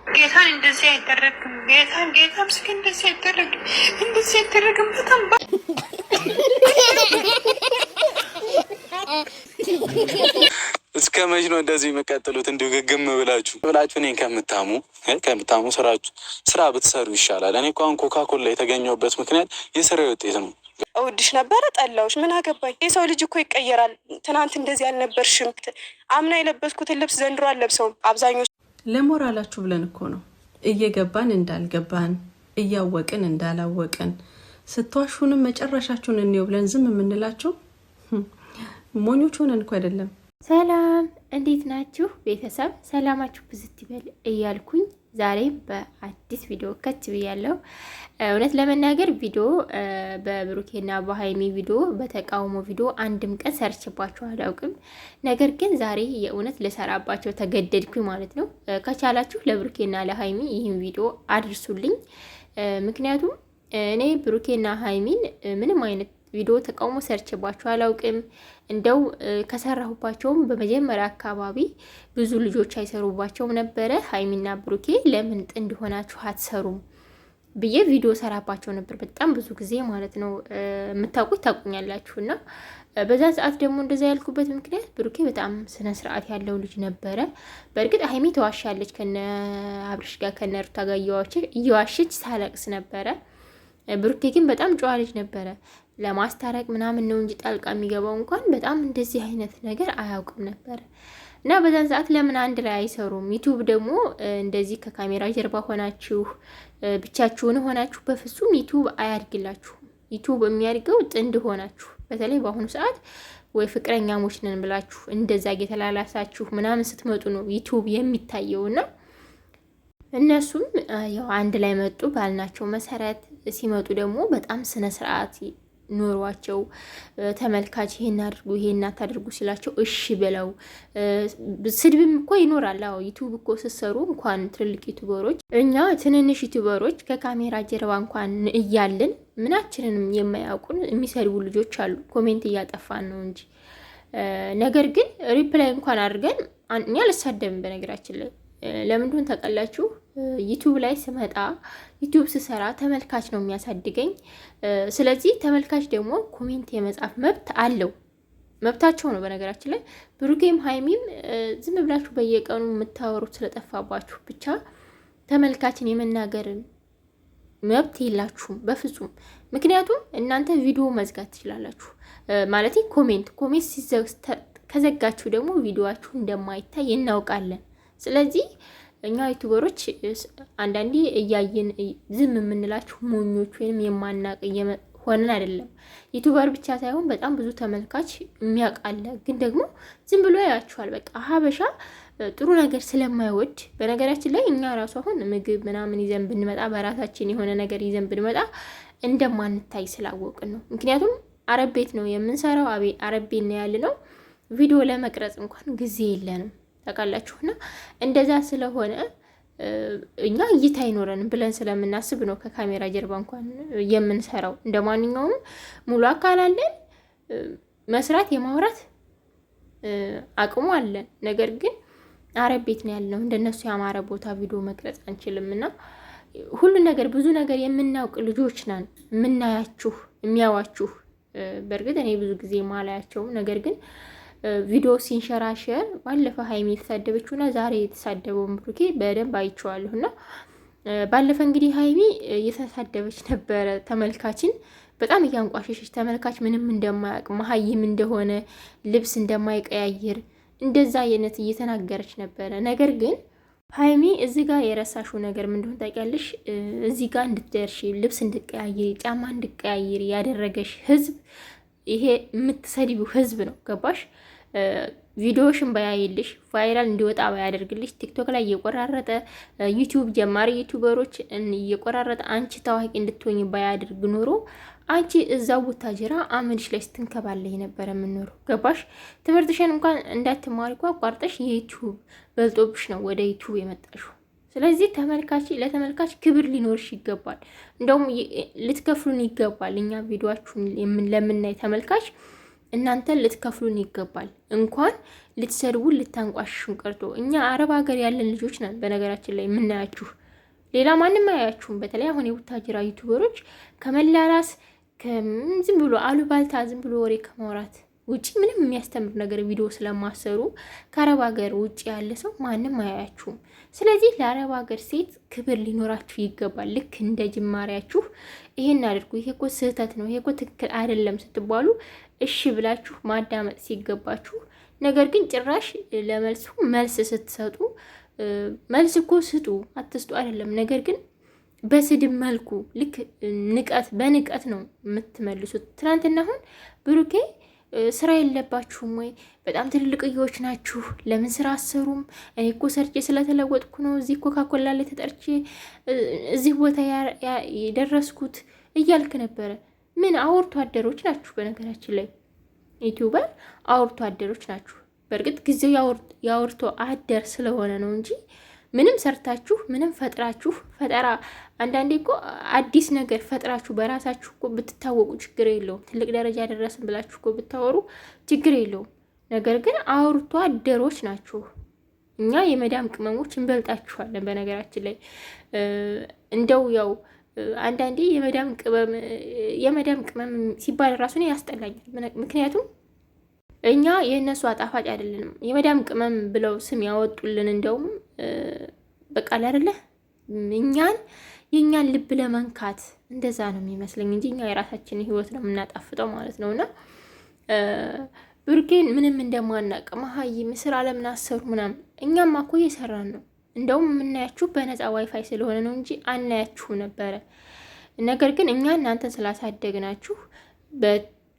ጌታን እንደዚህ አይደረግም። ጌታ ምስኪን እንደዚህ አይደረግም። በጣም እስከ መች ነው እንደዚህ የሚቀጥሉት? እንዲሁ ግግም ብላችሁ እኔን ከምታሙ ስራ ብትሰሩ ይሻላል። እኔ እኮ አሁን ኮካኮላ የተገኘሁበት ምክንያት የስራ ውጤት ነው። እውድሽ ነበረ ጠላዎች ምን አገባኝ። የሰው ልጅ እኮ ይቀየራል። ትናንት እንደዚህ አልነበርሽም። አምና የለበስኩትን ልብስ ዘንድሮ አልለብሰውም። አብዛኞቹ ለሞራላችሁ ብለን እኮ ነው እየገባን እንዳልገባን እያወቅን እንዳላወቅን ስትዋሹንም መጨረሻችሁን እንየው ብለን ዝም የምንላችሁ ሞኞች ሆነን እኮ አይደለም። ሰላም እንዴት ናችሁ ቤተሰብ? ሰላማችሁ ብዝት ይበል እያልኩኝ ዛሬ በአዲስ ቪዲዮ ከች ብያለሁ። እውነት ለመናገር ቪዲዮ በብሩኬና በሀይሚ ቪዲዮ በተቃውሞ ቪዲዮ አንድም ቀን ሰርችባቸው አላውቅም። ነገር ግን ዛሬ የእውነት ልሰራባቸው ተገደድኩኝ ማለት ነው። ከቻላችሁ ለብሩኬና ለሀይሚ ይህን ቪዲዮ አድርሱልኝ። ምክንያቱም እኔ ብሩኬና ሀይሚን ምንም አይነት ቪዲዮ ተቃውሞ ሰርችባቸው አላውቅም። እንደው ከሰራሁባቸውም በመጀመሪያ አካባቢ ብዙ ልጆች አይሰሩባቸውም ነበረ። ሀይሚና ብሩኬ ለምን ጥንድ ሆናችሁ አትሰሩም ብዬ ቪዲዮ ሰራባቸው ነበር፣ በጣም ብዙ ጊዜ ማለት ነው። የምታውቁት ታውቁኛላችሁና በዛ ሰዓት ደግሞ እንደዛ ያልኩበት ምክንያት ብሩኬ በጣም ስነ ስርዓት ያለው ልጅ ነበረ። በእርግጥ ሀይሚ ተዋሻለች፣ ከነ አብርሽ ጋር ከነ ሩታ ጋር እየዋሸች ሳለቅስ ነበረ። ብሩኬ ግን በጣም ጨዋ ልጅ ነበረ። ለማስታረቅ ምናምን ነው እንጂ ጣልቃ የሚገባው እንኳን በጣም እንደዚህ አይነት ነገር አያውቅም ነበር። እና በዛን ሰዓት ለምን አንድ ላይ አይሰሩም? ዩቲዩብ ደግሞ እንደዚህ ከካሜራ ጀርባ ሆናችሁ ብቻችሁን ሆናችሁ በፍጹም ዩቲዩብ አያድግላችሁም። ዩቲዩብ የሚያድገው ጥንድ ሆናችሁ፣ በተለይ በአሁኑ ሰዓት ወይ ፍቅረኛሞች ነን ብላችሁ እንደዛ እየተላላሳችሁ ምናምን ስትመጡ ነው ዩቲዩብ የሚታየውና እነሱም ያው አንድ ላይ መጡ ባልናቸው መሰረት ሲመጡ ደግሞ በጣም ስነ ስርዓት ኖሯቸው ተመልካች ይሄን አድርጉ ይሄን አታድርጉ ሲላቸው እሺ ብለው፣ ስድብም እኮ ይኖራል። አዎ ዩቲዩብ እኮ ስትሰሩ እንኳን ትልልቅ ዩቲዩበሮች እኛ ትንንሽ ዩቲዩበሮች ከካሜራ ጀርባ እንኳን እያልን ምናችንንም የማያውቁን የሚሰድቡ ልጆች አሉ። ኮሜንት እያጠፋን ነው እንጂ ነገር ግን ሪፕላይ እንኳን አድርገን እኛ አልሳደብም። በነገራችን ላይ ለምንድን ተቀላችሁ? ዩቲዩብ ላይ ስመጣ ዩቲዩብ ስሰራ ተመልካች ነው የሚያሳድገኝ። ስለዚህ ተመልካች ደግሞ ኮሜንት የመጻፍ መብት አለው፣ መብታቸው ነው። በነገራችን ላይ ብሩኬም ሀይሚም ዝም ብላችሁ በየቀኑ የምታወሩት ስለጠፋባችሁ ብቻ ተመልካችን የመናገርን መብት የላችሁም በፍጹም። ምክንያቱም እናንተ ቪዲዮ መዝጋት ትችላላችሁ ማለት ኮሜንት ከዘጋችሁ ደግሞ ቪዲዮአችሁ እንደማይታይ እናውቃለን። ስለዚህ እኛ ዩቲዩበሮች አንዳንዴ እያየን ዝም የምንላችሁ ሞኞች ወይም የማናቅ ሆነን አይደለም። ዩቲዩበር ብቻ ሳይሆን በጣም ብዙ ተመልካች የሚያውቃለ፣ ግን ደግሞ ዝም ብሎ ያያችኋል። በቃ ሀበሻ ጥሩ ነገር ስለማይወድ፣ በነገራችን ላይ እኛ ራሱ አሁን ምግብ ምናምን ይዘን ብንመጣ በራሳችን የሆነ ነገር ይዘን ብንመጣ እንደማንታይ ስላወቅን ነው። ምክንያቱም አረብ ቤት ነው የምንሰራው፣ አረብ ቤት ነው ያለነው። ቪዲዮ ለመቅረጽ እንኳን ጊዜ የለንም ታውቃላችሁና እንደዛ ስለሆነ እኛ እይታ አይኖረንም ብለን ስለምናስብ ነው ከካሜራ ጀርባ እንኳን የምንሰራው። እንደ ማንኛውም ሙሉ አካል አለን፣ መስራት የማውራት አቅሙ አለን። ነገር ግን አረብ ቤት ነው ያለነው፣ እንደነሱ ያማረ ቦታ ቪዲዮ መቅረጽ አንችልምና ሁሉ ነገር ብዙ ነገር የምናውቅ ልጆች ነን። የምናያችሁ የሚያዋችሁ በእርግጥ እኔ ብዙ ጊዜ ማላያቸውም፣ ነገር ግን ቪዲዮ ሲንሸራሸር ባለፈ ሀይሚ የተሳደበችውና ዛሬ የተሳደበውን ብሩኬ በደንብ አይቼዋለሁና ባለፈ እንግዲህ ሀይሚ እየተሳደበች ነበረ ተመልካችን በጣም እያንቋሸሸች፣ ተመልካች ምንም እንደማያውቅ መሀይም እንደሆነ ልብስ እንደማይቀያየር እንደዛ አይነት እየተናገረች ነበረ። ነገር ግን ሀይሚ እዚህ ጋር የረሳሽው ነገር ምን እንደሆነ ታውቂያለሽ? እዚህ ጋር እንድትደርሺ ልብስ እንድትቀያየሪ ጫማ እንድትቀያየሪ ያደረገሽ ህዝብ ይሄ የምትሰድቢው ህዝብ ነው። ገባሽ? ቪዲዮሽን ባያይልሽ ቫይራል እንዲወጣ ባያደርግልሽ ቲክቶክ ላይ እየቆራረጠ ዩቲዩብ ጀማሪ ዩቲዩበሮች እየቆራረጠ አንቺ ታዋቂ እንድትሆኝ ባያደርግ ኖሮ አንቺ እዛው ቡታጅራ አመድሽ ላይ ስትንከባለይ ነበር የምንኖረው። ገባሽ? ትምህርትሽን እንኳን እንዳትማሪ እኮ አቋርጠሽ የዩቲዩብ በልጦብሽ ነው ወደ ዩቲዩብ የመጣሽው። ስለዚህ ለተመልካች ክብር ሊኖርሽ ይገባል። እንደውም ልትከፍሉን ይገባል። እኛ ቪዲዮአችሁን ለምናይ ተመልካች እናንተ ልትከፍሉን ይገባል። እንኳን ልትሰድቡን ልታንቋሽሹን ቀርቶ እኛ አረብ ሀገር ያለን ልጆች ነን በነገራችን ላይ የምናያችሁ፣ ሌላ ማንም አያችሁም። በተለይ አሁን የቡታጅራ ዩቱበሮች ከመላላስ ዝም ብሎ አሉባልታ ዝም ብሎ ወሬ ከማውራት ውጪ ምንም የሚያስተምር ነገር ቪዲዮ ስለማሰሩ ከአረብ ሀገር ውጪ ያለ ሰው ማንም አያያችሁም። ስለዚህ ለአረብ ሀገር ሴት ክብር ሊኖራችሁ ይገባል። ልክ እንደ ጅማሬያችሁ ይሄን አድርጉ፣ ይሄ እኮ ስህተት ነው፣ ይሄ እኮ ትክክል አይደለም ስትባሉ እሺ ብላችሁ ማዳመጥ ሲገባችሁ፣ ነገር ግን ጭራሽ ለመልሱ መልስ ስትሰጡ መልስ እኮ ስጡ አትስጡ አይደለም፣ ነገር ግን በስድብ መልኩ ልክ በንቀት ነው የምትመልሱት። ትናንትና አሁን ብሩኬ ስራ የለባችሁም ወይ? በጣም ትልልቅዮች ናችሁ፣ ለምን ስራ አሰሩም? እኔ እኮ ሰርቼ ስለተለወጥኩ ነው እዚህ ኮካኮላ ላይ ተጠርቼ እዚህ ቦታ የደረስኩት እያልክ ነበረ። ምን አውርቶ አደሮች ናችሁ። በነገራችን ላይ ዩቲዩበር አውርቶ አደሮች ናችሁ። በእርግጥ ጊዜው ያውርቶ አደር ስለሆነ ነው እንጂ ምንም ሰርታችሁ ምንም ፈጥራችሁ ፈጠራ አንዳንዴ እኮ አዲስ ነገር ፈጥራችሁ በራሳችሁ እኮ ብትታወቁ ችግር የለውም። ትልቅ ደረጃ ደረስን ብላችሁ እኮ ብታወሩ ችግር የለውም። ነገር ግን አውርቶ አደሮች ናችሁ። እኛ የመዳም ቅመሞች እንበልጣችኋለን። በነገራችን ላይ እንደው ያው አንዳንዴ የመዳም ቅመም ሲባል ራሱን ያስጠላኛል። ምክንያቱም እኛ የእነሱ አጣፋጭ አይደለንም። የመዳም ቅመም ብለው ስም ያወጡልን እንደውም በቃ አይደለ የእኛን ልብ ለመንካት እንደዛ ነው የሚመስለኝ እንጂ እኛ የራሳችንን ህይወት ነው የምናጣፍጠው ማለት ነውና ብሩኬን ምንም እንደማናቅ መሀይም ስራ ለምን አሰሩ ምናምን። እኛማ እኮ እየሰራን ነው። እንደውም የምናያችሁ በነፃ ዋይፋይ ስለሆነ ነው እንጂ አናያችሁ ነበረ። ነገር ግን እኛ እናንተን ስላሳደግናችሁ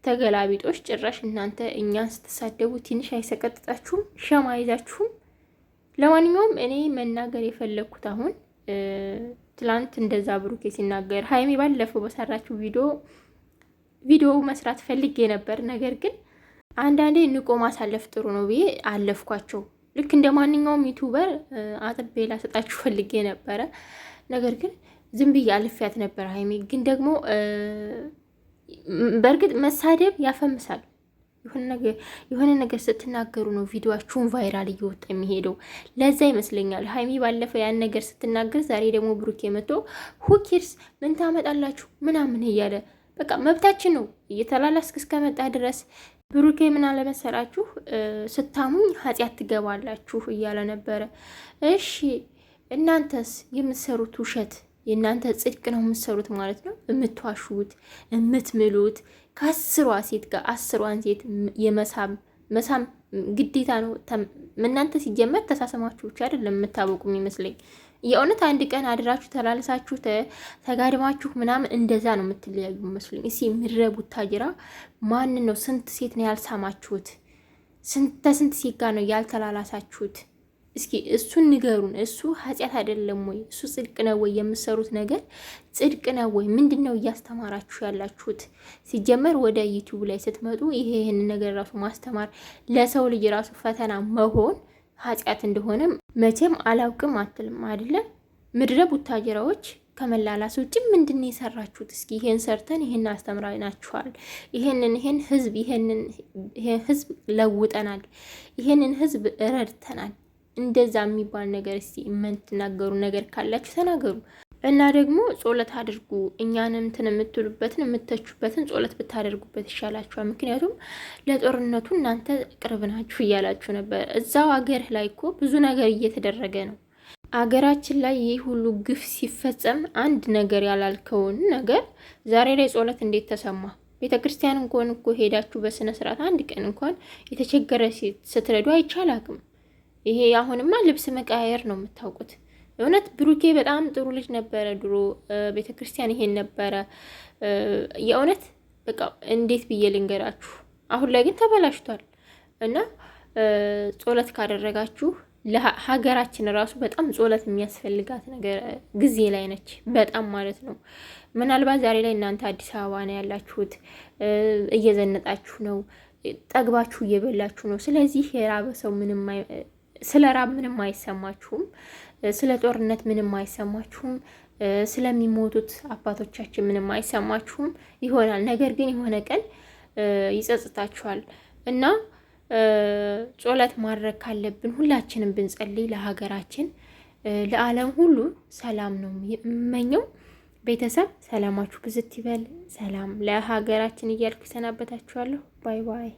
ተገላቢጦች ጭራሽ እናንተ እኛን ስትሳደቡ ትንሽ አይሰቀጥጣችሁም? ሸማ አይዛችሁም? ለማንኛውም እኔ መናገር የፈለግኩት አሁን ትላንት እንደዛ ብሩኬ ሲናገር ሀይሚ ባለፈው በሰራችሁ ቪዲዮ መስራት ፈልጌ ነበር። ነገር ግን አንዳንዴ ንቆ ማሳለፍ ጥሩ ነው ብዬ አለፍኳቸው። ልክ እንደ ማንኛውም ዩቱበር አጥቤ ላሰጣችሁ ፈልጌ ነበረ። ነገር ግን ዝም ብዬ አልፊያት ነበር። ሀይሚ ግን ደግሞ በእርግጥ መሳደብ ያፈምሳል። የሆነ ነገር ስትናገሩ ነው ቪዲዮአችሁን ቫይራል እየወጣ የሚሄደው። ለዛ ይመስለኛል ሀይሚ ባለፈው ያን ነገር ስትናገር፣ ዛሬ ደግሞ ብሩኬ መጥቶ ሁኪርስ ምን ታመጣላችሁ ምናምን እያለ በቃ መብታችን ነው እየተላላስክ እስከመጣ ድረስ። ብሩኬ ምን አለመሰላችሁ ስታሙኝ ኃጢአት ትገባላችሁ እያለ ነበረ። እሺ እናንተስ የምትሰሩት ውሸት የእናንተ ጽድቅ ነው የምትሰሩት ማለት ነው። የምትዋሹት የምትምሉት ከ10 ሴት ጋር 10 ሴት መሳም ግዴታ ነው። እናንተ ሲጀመር ተሳሰማችሁ ብቻ አይደለም የምታወቁ የሚመስለኝ። የእውነት አንድ ቀን አድራችሁ ተላልሳችሁ ተጋድማችሁ ምናምን እንደዛ ነው የምትለያዩ መስለኝ። እስኪ የሚረቡት ታጅራ ማንን ነው? ስንት ሴት ነው ያልሳማችሁት? ስንት ሴት ጋር ነው ያልተላላሳችሁት? እስኪ እሱን ንገሩን። እሱ ኃጢአት አይደለም ወይ? እሱ ጽድቅ ነው ወይ? የምትሰሩት ነገር ጽድቅ ነው ወይ? ምንድን ነው እያስተማራችሁ ያላችሁት? ሲጀመር ወደ ዩቲዩብ ላይ ስትመጡ ይሄን ነገር ራሱ ማስተማር ለሰው ልጅ ራሱ ፈተና መሆን ኃጢአት እንደሆነ መቼም አላውቅም አትልም አይደለ? ምድረ ቡታጀራዎች ከመላላስ ውጭ ምንድን ነው የሰራችሁት? እስኪ ይሄን ሰርተን ይሄን አስተምራናችኋል፣ ይሄን ህዝብ ለውጠናል፣ ይሄንን ህዝብ ረድተናል፣ እንደዛ የሚባል ነገር እስቲ የምትናገሩ ነገር ካላችሁ ተናገሩ። እና ደግሞ ጾለት አድርጉ። እኛንም እንትን የምትሉበትን የምተቹበትን ጾለት ብታደርጉበት ይሻላችኋል። ምክንያቱም ለጦርነቱ እናንተ ቅርብ ናችሁ እያላችሁ ነበር። እዛው አገር ላይ እኮ ብዙ ነገር እየተደረገ ነው። አገራችን ላይ ይህ ሁሉ ግፍ ሲፈጸም አንድ ነገር ያላልከውን ነገር ዛሬ ላይ ጾለት እንዴት ተሰማ? ቤተ ክርስቲያን እንኳን እኮ ሄዳችሁ በስነ ስርዓት አንድ ቀን እንኳን የተቸገረ ስትረዱ አይቻላክም። ይሄ አሁንማ ልብስ መቀያየር ነው የምታውቁት። እውነት ብሩኬ በጣም ጥሩ ልጅ ነበረ ድሮ ቤተ ክርስቲያን ይሄን ነበረ። የእውነት በቃ እንዴት ብዬ ልንገራችሁ። አሁን ላይ ግን ተበላሽቷል። እና ጾለት ካደረጋችሁ ለሀገራችን ራሱ በጣም ጾለት የሚያስፈልጋት ነገር ጊዜ ላይ ነች፣ በጣም ማለት ነው። ምናልባት ዛሬ ላይ እናንተ አዲስ አበባ ነው ያላችሁት፣ እየዘነጣችሁ ነው፣ ጠግባችሁ እየበላችሁ ነው። ስለዚህ የራበ ሰው ስለ ራብ ምንም አይሰማችሁም፣ ስለ ጦርነት ምንም አይሰማችሁም፣ ስለሚሞቱት አባቶቻችን ምንም አይሰማችሁም ይሆናል። ነገር ግን የሆነ ቀን ይጸጽታችኋል። እና ጾለት ማድረግ ካለብን ሁላችንም ብንጸልይ ለሀገራችን ለዓለም ሁሉ ሰላም ነው የምመኘው። ቤተሰብ ሰላማችሁ ብዝት ይበል። ሰላም ለሀገራችን እያልኩ ሰናበታችኋለሁ። ባይ ባይ።